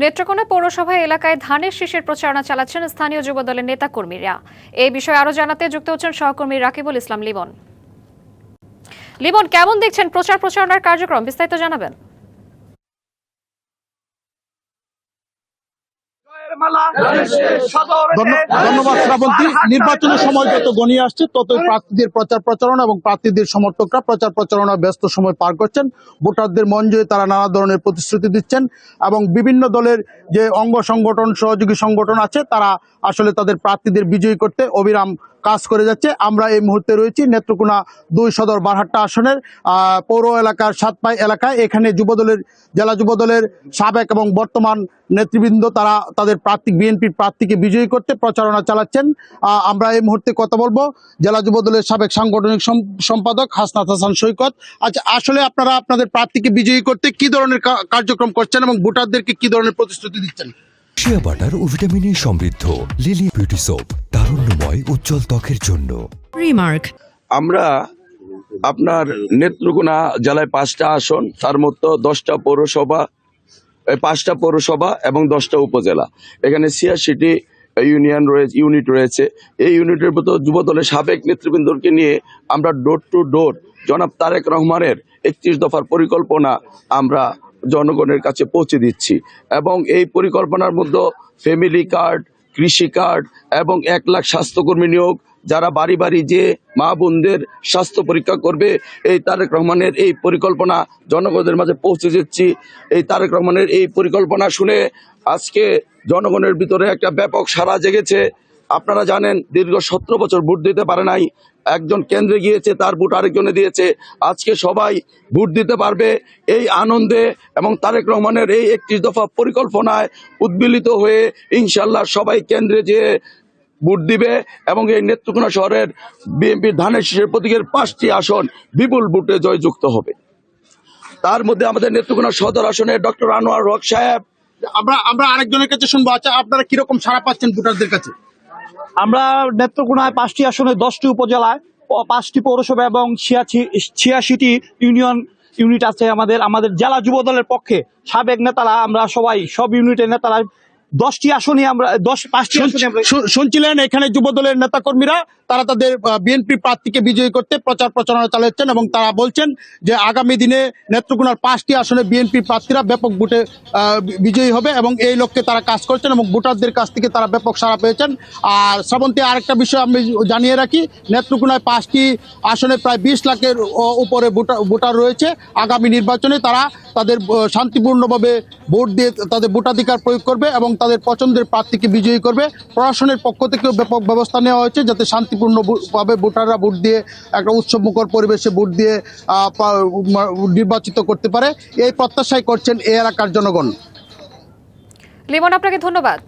নেত্রকোনা পৌরসভা এলাকায় ধানের শীষের প্রচারণা চালাচ্ছেন স্থানীয় যুবদলের নেতাকর্মীরা। এই বিষয়ে আরো জানাতে যুক্ত হচ্ছেন সহকর্মী রাকিবুল ইসলাম লিমন। লিমন, কেমন দেখছেন প্রচারণার কার্যক্রম, বিস্তারিত জানাবেন। ধন্যবাদ শ্রাবন্তী। নির্বাচনের সময় যত গণিয়ে আসছে ততই প্রার্থীদের প্রচার প্রচারণা এবং প্রার্থীদের সমর্থকরা প্রচার প্রচারণা ব্যস্ত সময় পার করছেন। ভোটারদের মন জয়ে তারা নানা ধরনের প্রতিশ্রুতি দিচ্ছেন এবং বিভিন্ন দলের যে অঙ্গ সংগঠন, সহযোগী সংগঠন আছে তারা আসলে তাদের প্রার্থীদের বিজয়ী করতে অবিরাম কাজ করে যাচ্ছে। আমরা এই মুহূর্তে রয়েছি নেত্রকোনা ২ সদর বারহাট্টা আসনের পৌর এলাকার সাতপাই এলাকায়। এখানে জেলা যুবদলের সাবেক এবং বর্তমান নেতৃবৃন্দ তারা তাদের বিএনপির প্রার্থীকে বিজয়ী করতে প্রচারণা চালাচ্ছেন। আমরা এই মুহূর্তে কথা বলবো জেলা যুবদলের সাবেক সাংগঠনিক সম্পাদক হাসনাত হাসান সৈকত। আচ্ছা, আসলে আপনারা আপনাদের প্রার্থীকে বিজয়ী করতে কি ধরনের কার্যক্রম করছেন এবং ভোটারদেরকে কি ধরনের প্রতিশ্রুতি দিচ্ছেন? শিয়া বাটার ও ভিটামিন ই সমৃদ্ধ লিলি বিউটি সোপ, তারুণ্যময় উজ্জ্বল ত্বকের জন্য। রিমার্ক। আমরা আপনার নেত্রকোনা জেলায় 5টা আসন, তার মধ্যে 10টা পৌরসভা, 5টা পৌরসভা এবং 10টা উপজেলা। এখানে 86টি ইউনিট রয়েছে। এই ইউনিটের মতো যুবদলের সাবেক নেতৃবৃন্দকে নিয়ে আমরা ডোর টু ডোর জনাব তারেক রহমানের 31 দফার পরিকল্পনা আমরা জনগণের কাছে পৌঁছে দিচ্ছি এবং এই পরিকল্পনার মধ্যে ফ্যামিলি কার্ড, কৃষি কার্ড এবং 1 লাখ স্বাস্থ্যকর্মী নিয়োগ, যারা বাড়ি বাড়ি যে মা বোনদের স্বাস্থ্য পরীক্ষা করবে, এই তারেক রহমানের এই পরিকল্পনা জনগণের মাঝে পৌঁছে দিচ্ছি। এই তারেক রহমানের এই পরিকল্পনা শুনে আজকে জনগণের ভিতরে একটা ব্যাপক সাড়া জেগেছে। আপনারা জানেন দীর্ঘ 17 বছর ভোট দিতে পারে নাই, একজন কেন্দ্রে গিয়েছে, তার ভোট আরেকজনে দিয়েছে। আজকে সবাই ভোট দিতে পারবে এই আনন্দে এবং তারেক রহমানের এই 31 দফা পরিকল্পনায় উদ্বেলিত হয়ে ইনশাল্লাহ সবাই কেন্দ্রে যেয়ে ভোট দিবে এবং এই নেত্রকোনা শহরের বিএনপির ধানের শীষের প্রতীকের 5টি আসন বিপুল ভোটে জয়যুক্ত হবে। তার মধ্যে আমাদের নেত্রকোনা সদর আসনে ডক্টর আনোয়ার হক সাহেব। আমরা আরেকজনের কাছে শুনবো। আচ্ছা, আপনারা কিরকম সাড়া পাচ্ছেন ভোটারদের কাছে? আমরা নেত্রকোনায় 5টি আসনে 10টি উপজেলায় 5টি পৌরসভা এবং 86টি ইউনিট আছে। আমাদের জেলা যুবদলের পক্ষে সাবেক নেতারা, আমরা সব ইউনিটের নেতারা 10টি আসনে আমরা 5টি আসনে শুনছিলেন এখানে যুবদলের নেতাকর্মীরা তারা তাদের বিএনপি প্রার্থীকে বিজয়ী করতে প্রচার প্রচারণা চালাচ্ছেন এবং তারা বলছেন যে আগামী দিনে নেত্রকোনার 5টি আসনে বিএনপি প্রার্থীরা ব্যাপক ভোটে বিজয়ী হবে এবং এই লক্ষ্যে তারা কাজ করছেন এবং ভোটারদের কাছ থেকে তারা ব্যাপক সাড়া পেয়েছেন। আর শ্রাবন্তী, আরেকটা বিষয় আমি জানিয়ে রাখি, নেত্রকোনায় 5টি আসনে প্রায় 20 লাখের উপরে ভোটার রয়েছে। আগামী নির্বাচনে তারা তাদের শান্তিপূর্ণভাবে ভোট দিয়ে তাদের ভোটাধিকার প্রয়োগ করবে এবং তাদের পছন্দের প্রার্থীকে বিজয়ী করবে। প্রশাসনের পক্ষ থেকেও ব্যাপক ব্যবস্থা নেওয়া হয়েছে যাতে শান্তিপূর্ণভাবে ভোটাররা ভোট দিয়ে একটা উৎসবমুখর পরিবেশে ভোট দিয়ে নির্বাচিত করতে পারে। এই প্রত্যাশাই করছেন এই এলাকার জনগণ। লিমন, আপনাকে ধন্যবাদ।